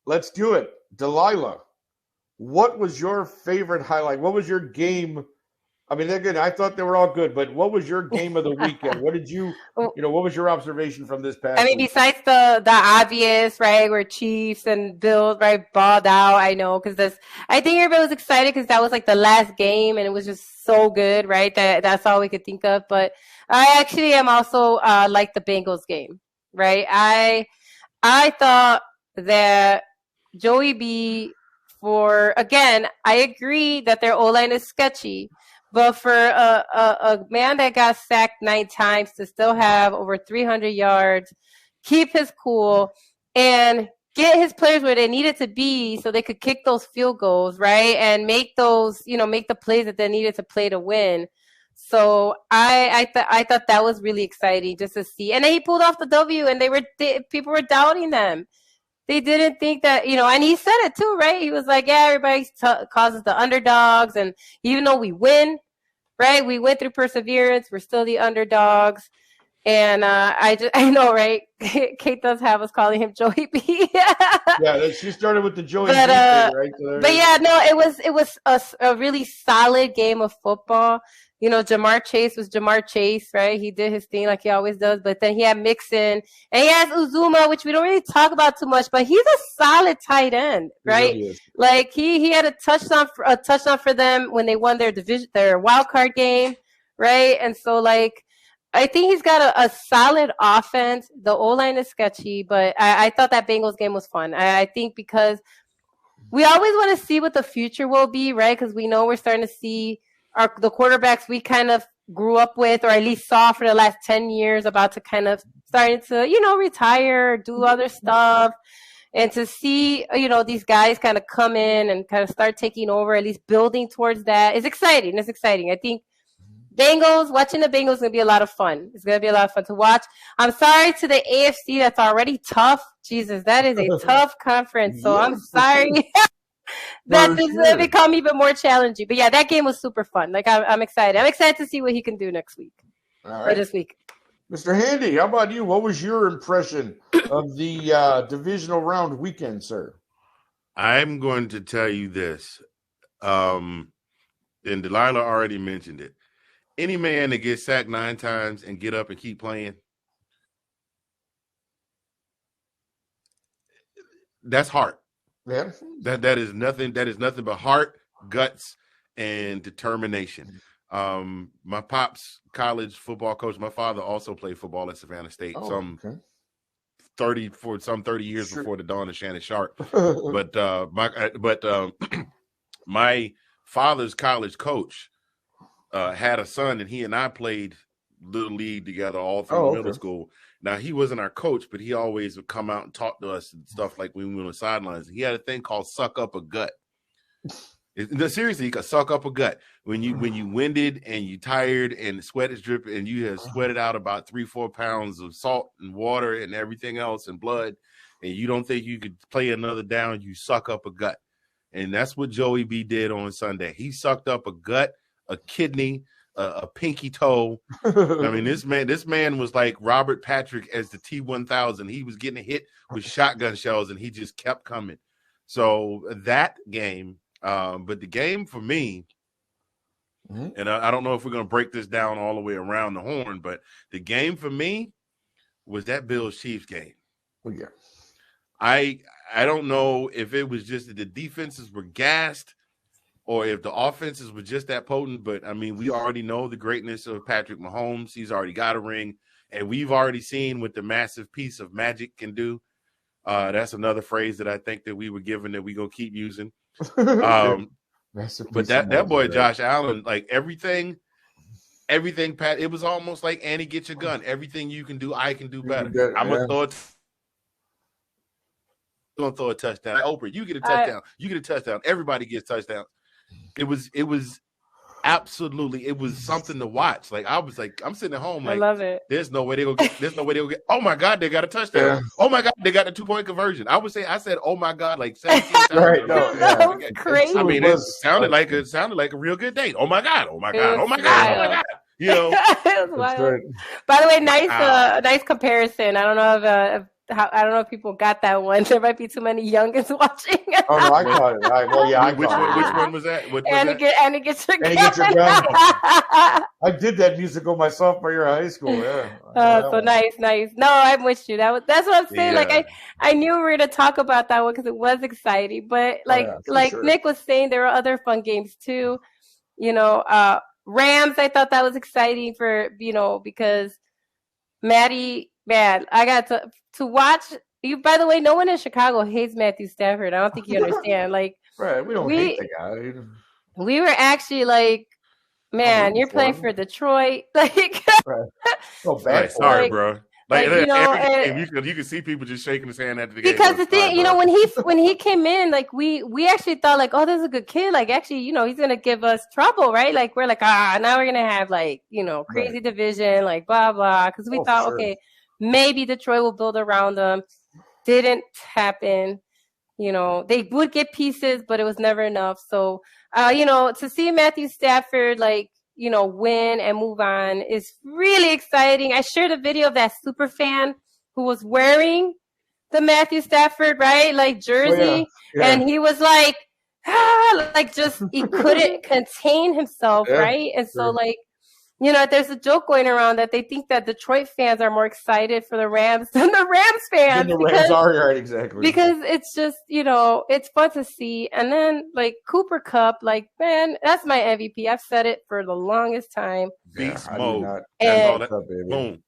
let's do it. Delilah, what was your favorite highlight? What was your game? I mean, again, I thought they were all good, but what was your game of the weekend? What did what was your observation from this past week? Besides the obvious, right, where Chiefs and Bills, right, balled out, I know, because I think everybody was excited because that was like the last game and it was just so good, right, that's all we could think of. But I actually am also like the Bengals game, right? I thought that Joey B, again, I agree that their O-line is sketchy, but for a man that got sacked 9 times to still have over 300 yards, keep his cool, and get his players where they needed to be so they could kick those field goals, right, and make those, make the plays that they needed to play to win. So I thought that was really exciting just to see. And then he pulled off the W, and people were doubting them. They didn't think that, and he said it too, right? He was like, yeah, everybody causes the underdogs. And even though we win, right? We went through perseverance. We're still the underdogs. And I know, right? Kate does have us calling him Joey B. Yeah, she started with the Joey B thing, right? But yeah, no, it was a really solid game of football. Jamar Chase was Jamar Chase, right? He did his thing like he always does. But then he had Mixon, and he has Uzuma, which we don't really talk about too much. But he's a solid tight end, right? Really like he had a touchdown for them when they won their wild card game, right? And so like, I think he's got a solid offense. The O-line is sketchy, but I thought that Bengals game was fun. I think because we always want to see what the future will be, right? Because we know we're starting to see the quarterbacks we kind of grew up with, or at least saw for the last 10 years, about to kind of starting to, retire, do other stuff. And to see, these guys kind of come in and kind of start taking over, at least building towards that, is exciting. It's exciting. I think watching the Bengals is going to be a lot of fun. It's going to be a lot of fun to watch. I'm sorry to the AFC that's already tough. Jesus, that is a tough conference. So I'm sorry that this will become even more challenging. But yeah, that game was super fun. Like I'm excited. I'm excited to see what he can do next week. All right. Or this week. Mr. Handy, how about you? What was your impression of the divisional round weekend, sir? I'm going to tell you this. And Delilah already mentioned it. Any man that gets sacked 9 times and get up and keep playing, that's heart. Yeah. That is nothing but heart, guts, and determination. My pop's college football coach, my father also played football at Savannah State. 30 years before the dawn of Shannon Sharp. But my father's college coach had a son, and he and I played little league together all through middle school. Now, he wasn't our coach, but he always would come out and talk to us and stuff like when we were on the sidelines. He had a thing called suck up a gut. Seriously, you could suck up a gut. When you winded and you tired and the sweat is dripping and you have sweated out about 3-4 pounds of salt and water and everything else and blood, and you don't think you could play another down, you suck up a gut. And that's what Joey B did on Sunday. He sucked up a gut, a kidney, a pinky toe. I mean, this man was like Robert Patrick as the T-1000. He was getting hit with shotgun shells, and he just kept coming. So that game, but the game for me, and I don't know if we're going to break this down all the way around the horn, but the game for me was that Bills-Chiefs game. Oh, yeah. I don't know if it was just that the defenses were gassed or if the offenses were just that potent, but, I mean, we already know the greatness of Patrick Mahomes. He's already got a ring, and we've already seen what the massive piece of magic can do. That's another phrase that I think that we were given that we're going to keep using. But that boy, Josh Allen, like everything, Pat, it was almost like Annie, get your gun. Everything you can do, I can do better. I'm going to throw a touchdown. Oprah, you get a touchdown. You get a touchdown. Everybody gets touchdowns. It was absolutely, it was something to watch. Like I was like, I'm sitting at home like, I love it. There's no way they'll get. Oh my God, they got a touchdown. Yeah. Oh my God, they got a 2-point conversion. I said, oh my God, like 17 times. Right, that was crazy. I mean, it sounded like a real good date. Oh my God, oh my God, oh my God, oh my God. You know, By the way, nice comparison. I don't know if I don't know if people got that one. There might be too many youngins watching. Oh no, I caught it. Which one was that? Annie gets your gun. I did that musical my sophomore year of high school. Yeah. So nice. No, I'm with you. That's what I'm saying. Yeah. Like I knew we were gonna talk about that one because it was exciting. But sure. Nick was saying, there were other fun games too. Rams. I thought that was exciting for because Maddie. Man, I got to watch you. By the way, no one in Chicago hates Matthew Stafford. I don't think you understand. Like, right? We don't hate the guy. We were actually like, man, you're playing for Detroit. Like, so bad. Sorry, bro. Like you can see people just shaking his hand after the game. Because the thing, when he came in, like we actually thought like, oh, this is a good kid. Like actually, he's gonna give us trouble, right? Like we're like, now we're gonna have like crazy division, like blah blah. Because we thought, okay, maybe Detroit will build around them. Didn't happen. They would get pieces, but it was never enough. So, to see Matthew Stafford like win and move on is really exciting. I shared a video of that super fan who was wearing the Matthew Stafford, right? Like jersey. And he was like, he couldn't contain himself. Right. And so like, there's a joke going around that they think that Detroit fans are more excited for the Rams than the Rams fans. The Rams are, right, exactly. Because it's just, it's fun to see. And then, like, Cooper Kupp, like, man, that's my MVP. I've said it for the longest time. Beast mode. And, boom.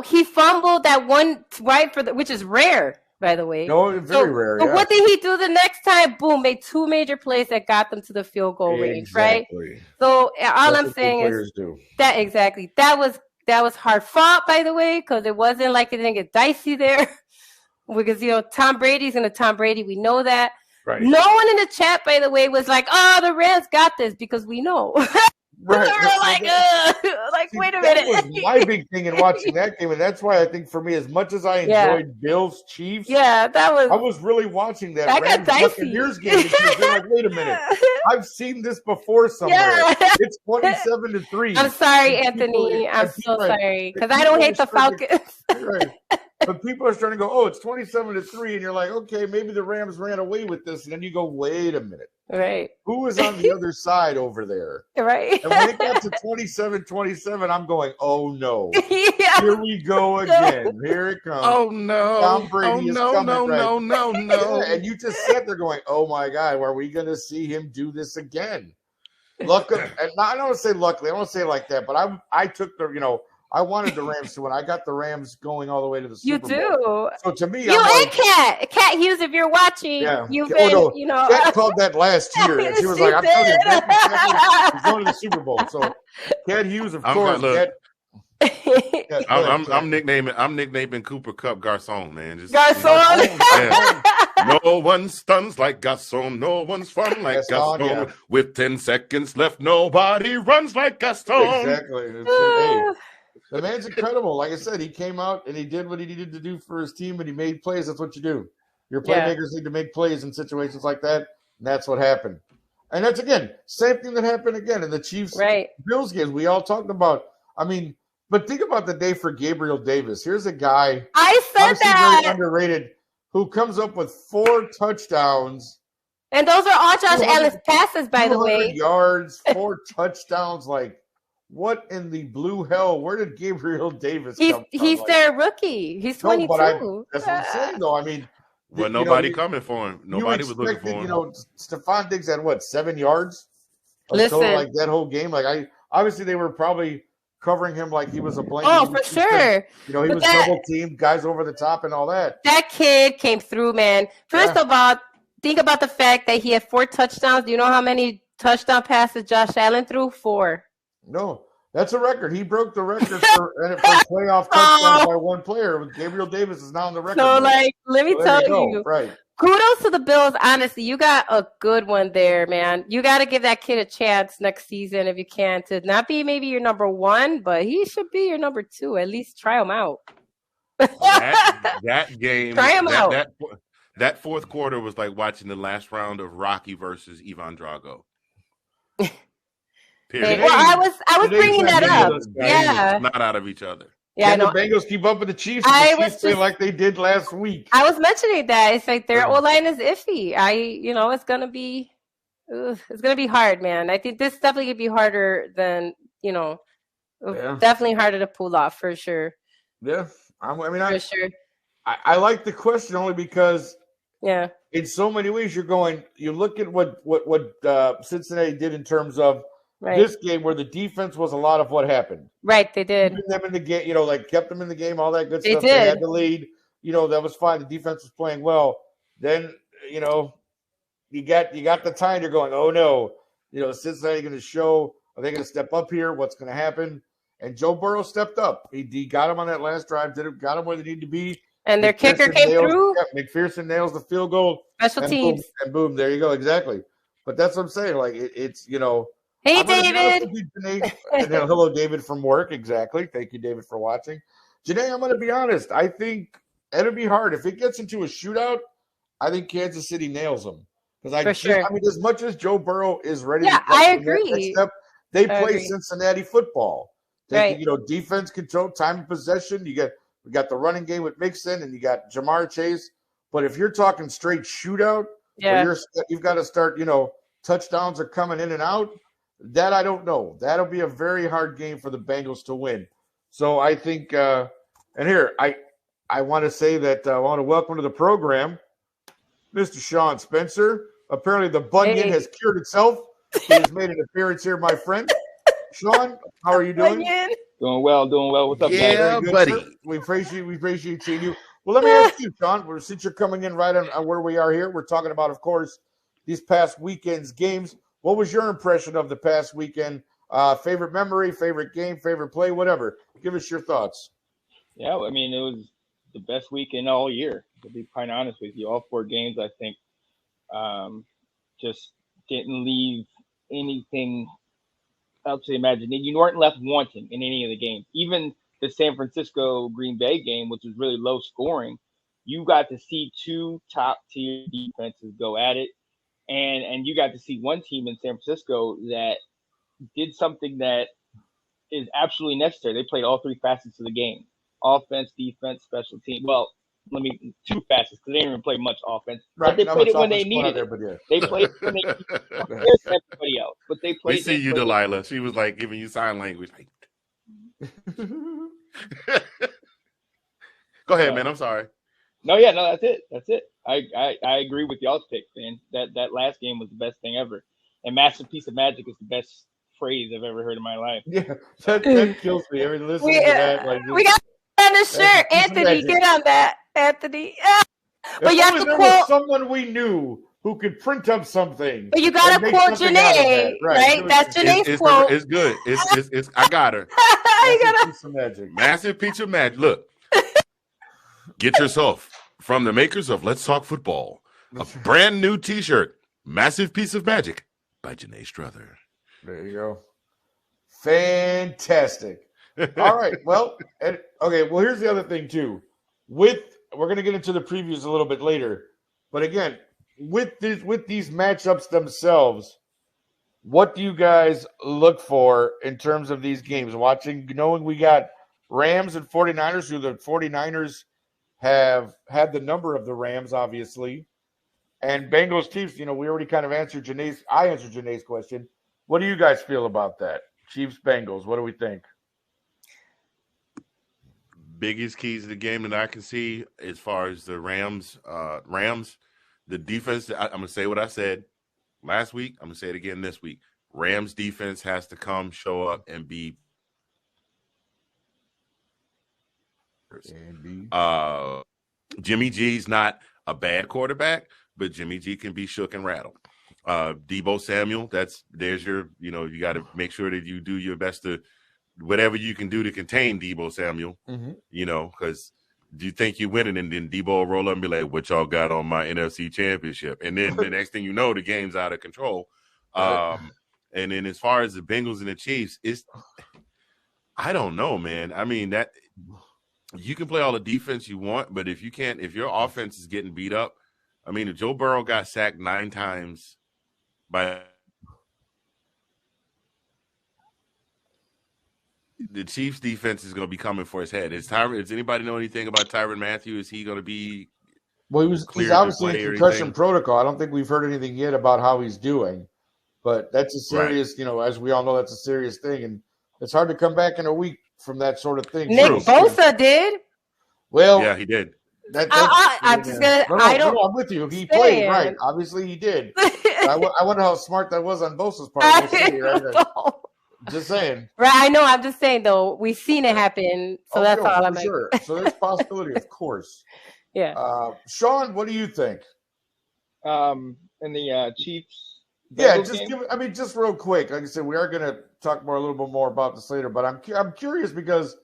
He fumbled that one right which is rare. By the way, no, very rare. But what did he do the next time? Boom, made two major plays that got them to the field goal range, right? So all I'm saying is that exactly that was hard fought, by the way, because it wasn't like it didn't get dicey there. Because Tom Brady's gonna Tom Brady, we know that. Right. No one in the chat, by the way, was like, "Oh, the Rams got this," because we know. Right. Like, wait a minute. That was my big thing in watching that game, and that's why I think for me, as much as I enjoyed Bills Chiefs, I was really watching that Rams Buccaneers game because they're like, wait a minute, I've seen this before somewhere. Yeah. It's 27-3. I'm sorry, Anthony. I'm so sorry because I don't hate the Falcons. Right. But people are starting to go, oh, it's 27-3, and you're like, okay, maybe the Rams ran away with this, and then you go, wait a minute. Right. Who is on the other side over there? Right. And when it got to 27-27, I'm going, oh no. Here we go again. Here it comes. Oh no. Tom Brady is coming. No. And you just sat there going, oh my God, are we going to see him do this again? Luckily, and I don't want to say luckily, I don't want to say it like that, but I took the, I wanted the Rams to win. I got the Rams going all the way to the Super Bowl. You do. So to me, Cat Hughes, if you're watching, you've been, Cat called that last year. And she was like, I'm telling you, he's going to the Super Bowl. So Cat Hughes, of course. I'm nicknaming Cooper Kupp Garcon, man. Garcon. No one stuns like Gaston. No one's fun like Gaston. Yeah. With 10 seconds left, nobody runs like Gaston. Exactly. The man's incredible. Like I said, he came out and he did what he needed to do for his team, and he made plays. That's what you do. Your playmakers need to make plays in situations like that, and that's what happened. And that's, again, same thing that happened again in the Chiefs-Bills games. We all talked about, but think about the day for Gabriel Davis. Here's a guy, I said that, very underrated, who comes up with 4 touchdowns. And those are all Josh Allen's passes, by the way. Yards, 4 touchdowns, like, what in the blue hell? Where did Gabriel Davis come from? He's their rookie. He's 22. No, that's what I'm saying, though. Well, nobody coming for him. Nobody was looking for him. Stephon Diggs had 7 yards? Listen, like that whole game. Like obviously they were probably covering him like he was a blanket. Oh, for sure. He was double teamed, guys over the top, and all that. That kid came through, man. First of all, think about the fact that he had 4 touchdowns. Do you know how many touchdown passes Josh Allen threw? 4. No, that's a record. He broke the record for playoff touchdowns by one player. Gabriel Davis is now on the record. So, let me tell you. Right. Kudos to the Bills. Honestly, you got a good one there, man. You got to give that kid a chance next season if you can, to not be maybe your number 1, but he should be your number 2. At least try him out. that game. Try him out. That fourth quarter was like watching the last round of Rocky versus Ivan Drago. Well, I was bringing that up. Yeah, not out of each other. Yeah, Can the Bengals keep up with the Chiefs? The Chiefs play like they did last week. I was mentioning that. It's like their O-line is iffy. It's gonna be hard, man. I think this definitely could be harder than, definitely harder to pull off for sure. Yeah. For sure. I like the question only because in so many ways you look at what Cincinnati did in terms of this game where the defense was a lot of what happened. Right, they did. Keeping them in the game, kept them in the game, all that good stuff. Did. They had the lead. That was fine. The defense was playing well. Then, you got the time. You're going, oh no, Cincinnati going to show. Are they going to step up here? What's going to happen? And Joe Burrow stepped up. He got him on that last drive. Got him where they need to be. And their kicker came through. Yeah, McPherson nails the field goal. Special teams. Boom, there you go. Exactly. But that's what I'm saying. Like it's. Hey, David. Hello, David from work. Exactly. Thank you, David, for watching. Janae, I'm going to be honest. I think it'll be hard. If it gets into a shootout, I think Kansas City nails them. Because as much as Joe Burrow is ready to I agree. Step, they play Cincinnati football. Defense control, time of possession. We got the running game with Mixon, and you got Jamar Chase. But if you're talking straight shootout, where you've got to start, touchdowns are coming in and out. That I don't know. That'll be a very hard game for the Bengals to win. So I think, and here, I want to say that I want to welcome to the program Mr. Sean Spencer. Apparently the bunion has cured itself. He has made an appearance here, my friend. Sean, how are you doing? Doing well. What's up, guys? Yeah, buddy. Sir. We appreciate seeing you. Well, let me ask you, Sean, since you're coming in right on where we are here, we're talking about, of course, these past weekend's games. What was your impression of the past weekend? Favorite memory, favorite game, favorite play, whatever. Give us your thoughts. Yeah, it was the best weekend all year, to be quite honest with you. All 4 games, I think, just didn't leave anything up to the imagination. You weren't left wanting in any of the games. Even the San Francisco-Green Bay game, which was really low scoring, you got to see 2 top-tier defenses go at it. And you got to see one team in San Francisco that did something that is absolutely necessary. They played all 3 facets of the game: offense, defense, special team. Well, 2 facets because they didn't even play much offense. Right, but they played it when they needed it. They played it when they needed it. Everybody else, but they played. We see you, Delilah. She was like giving you sign language. Go ahead, man. I'm sorry. No, that's it. I agree with y'all's pick, man. That last game was the best thing ever. And massive piece of magic is the best phrase I've ever heard in my life. Yeah, that kills me. Listening to that, we got on the shirt. Anthony, get on that, Anthony. But you have to quote someone we knew who could print up something. But you got to quote Janae, right? That's Janae's quote. It's good. It's I got her. Piece of magic. Massive piece of magic. Look, get yourself from the makers of Let's Talk Football a brand new T-shirt, Massive Piece of Magic by Janae Struther. There you go. Fantastic. All right. Well, okay. Well, here's the other thing too. We're going to get into the previews a little bit later, but again, with these matchups themselves, what do you guys look for in terms of these games? Knowing we got Rams and 49ers, who the 49ers have had the number of the Rams, obviously, and Bengals Chiefs. We already kind of answered I answered Janae's question. What do you guys feel about that? Chiefs, Bengals, what do we think? Biggest keys to the game that I can see as far as the Rams, the defense. I'm going to say what I said last week. I'm going to say it again this week. Rams defense has to show up and be Jimmy G's not a bad quarterback, but Jimmy G can be shook and rattled. Deebo Samuel, you got to make sure that you do your best to whatever you can do to contain Deebo Samuel, because do you think you're winning and then Deebo will roll up and be like, what y'all got on my NFC championship? And then the next thing you know, the game's out of control. And then as far as the Bengals and the Chiefs, I don't know, man. I mean, that you can play all the defense you want, but if your offense is getting beat up, I mean, if Joe Burrow got sacked 9 times by the Chiefs defense is going to be coming for his head. Does anybody know anything about Tyrann Mathieu? Is he going to be Well, he's obviously in concussion protocol. I don't think we've heard anything yet about how he's doing, but that's a serious, as we all know, that's a serious thing, and it's hard to come back in a week from that sort of thing. Nick Bosa did. Well, yeah, he did. I'm just gonna. I'm with you. He played right. Obviously, he did. I wonder how smart that was on Bosa's part. Just saying. Right, I know. I'm just saying, though. We've seen it happen, so that's all I'm sure. So there's possibility, of course. Yeah. Sean, what do you think? In the Chiefs. Yeah, just real quick. Like I said, we are going to talk a little bit more about this later. But I'm curious because,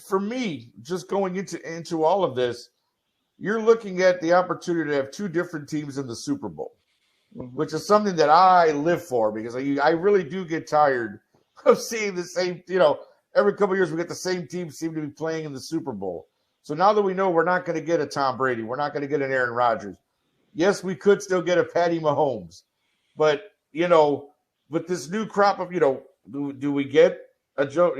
for me, just going into all of this, you're looking at the opportunity to have two different teams in the Super Bowl. Mm-hmm. Which is something that I live for because I really do get tired of seeing the same, every couple of years we get the same team seem to be playing in the Super Bowl. So now that we know we're not going to get a Tom Brady, we're not going to get an Aaron Rodgers. Yes, we could still get a Patty Mahomes. But, with this new crop of, do we get a Joe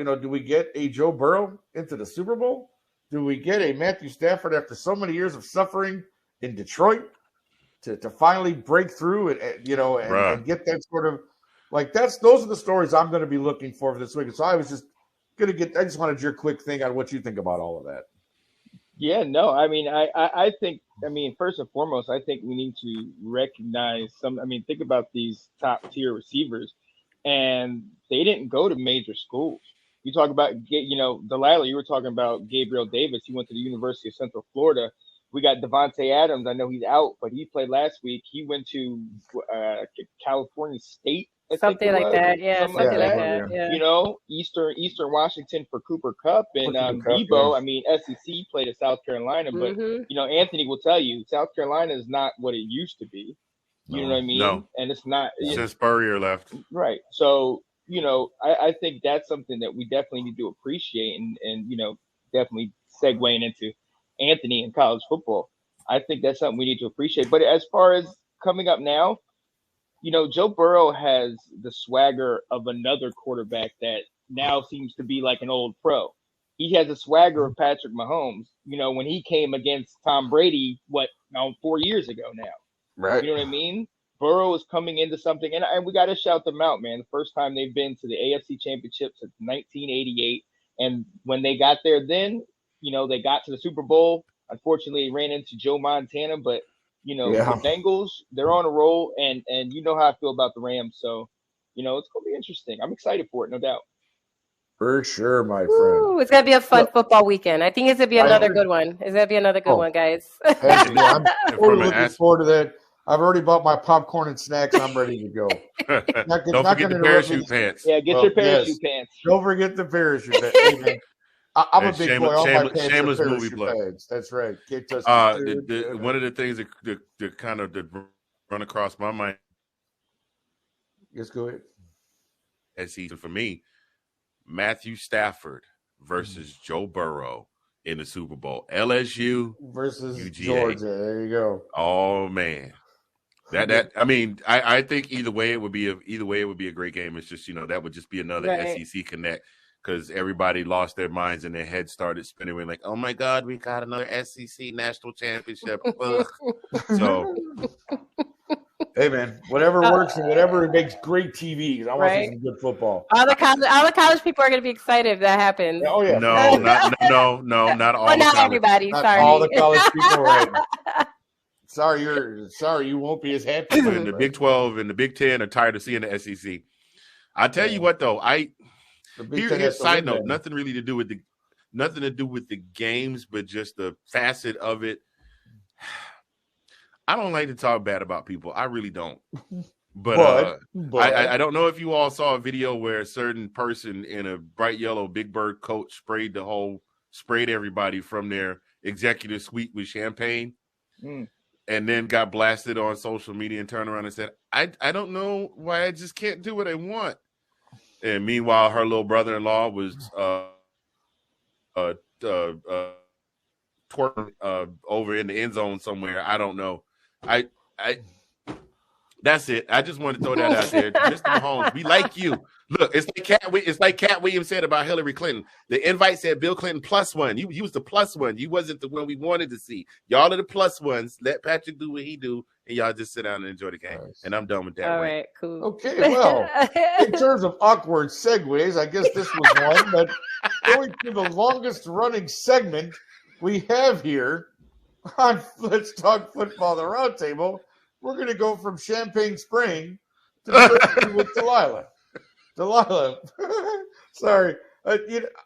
Burrow into the Super Bowl? Do we get a Matthew Stafford after so many years of suffering in Detroit? To finally break through and get that sort of those are the stories I'm going to be looking for this week. So I was just I just wanted your quick thing on what you think about all of that. Yeah, no, I think, first and foremost, I think we need to recognize think about these top tier receivers, and they didn't go to major schools. You talk about, Delilah, you were talking about Gabriel Davis. He went to the University of Central Florida. We got Devontae Adams. I know he's out, but he played last week. He went to California State. Something like that. Yeah, something like that. Yeah. Eastern Washington for Cooper Kupp and Debo. Yeah. SEC played at South Carolina, but Anthony will tell you South Carolina is not what it used to be. You know what I mean? No. And it's not since Spurrier left. Right. So I think that's something that we definitely need to appreciate, and definitely segueing into Anthony in college football. I think that's something we need to appreciate. But as far as coming up now, Joe Burrow has the swagger of another quarterback that now seems to be like an old pro. He has the swagger of Patrick Mahomes, when he came against Tom Brady, 4 years ago now. Right. You know what I mean? Burrow is coming into something, and we got to shout them out, man. The first time they've been to the AFC Championship since 1988. And when they got there then, they got to the Super Bowl. Unfortunately, they ran into Joe Montana, but the Bengals, they're on a roll, and you know how I feel about the Rams. So, it's going to be interesting. I'm excited for it, no doubt. For sure, my friend. Ooh, it's going to be a fun football weekend. I think it's going to be another good one. It's going to be another good one, guys. I'm looking forward to that. I've already bought my popcorn and snacks. I'm ready to go. Don't forget the parachute pants. Yeah, get your parachute pants. Don't forget the parachute pants. Hey, I'm a big boy. All my pants shameless are movie plug. Pads. That's right. One of the things that kind of run across my mind. Yes, go ahead. As season for me, Matthew Stafford versus Joe Burrow in the Super Bowl. LSU versus UGA. Georgia. There you go. Oh man. I think either way it would be a great game. It's just, that would just be another SEC connect, because everybody lost their minds and their heads started spinning. We're like, oh my God, we got another SEC national championship. So hey man, whatever works and whatever makes great TV. I want to see some good football. All the college people are going to be excited if that happens. Oh yeah. No, not all. Well, not everybody. Not sorry, all the college people. Right. Sorry, you won't be as happy. In the Big 12 and the Big 10 are tired of seeing the SEC. I tell you what, though, here's a side note. Nothing to do with the games, but just the facet of it. I don't like to talk bad about people. I really don't. But I don't know if you all saw a video where a certain person in a bright yellow Big Bird coat sprayed everybody from their executive suite with champagne. And then got blasted on social media and turned around and said, I don't know why I just can't do what I want. And meanwhile, her little brother-in-law was twerking over in the end zone somewhere. I don't know. That's it. I just wanted to throw that out there. Mr. Mahomes, we like you. Look, it's like Cat Williams said about Hillary Clinton. The invite said Bill Clinton +1. He was the +1. You wasn't the one we wanted to see. Y'all are the +1s. Let Patrick do what he do, and y'all just sit down and enjoy the game. Nice. And I'm done with that. All right, cool. Okay, well, in terms of awkward segues, I guess this was one. But going to the longest running segment we have here on Let's Talk Football, the Roundtable, we're going to go from Champagne Spring to with Delilah. Delilah, sorry.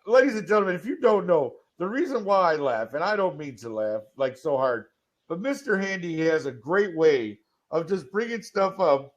Ladies and gentlemen, if you don't know, the reason why I laugh, and I don't mean to laugh like so hard, but Mr. Handy has a great way of just bringing stuff up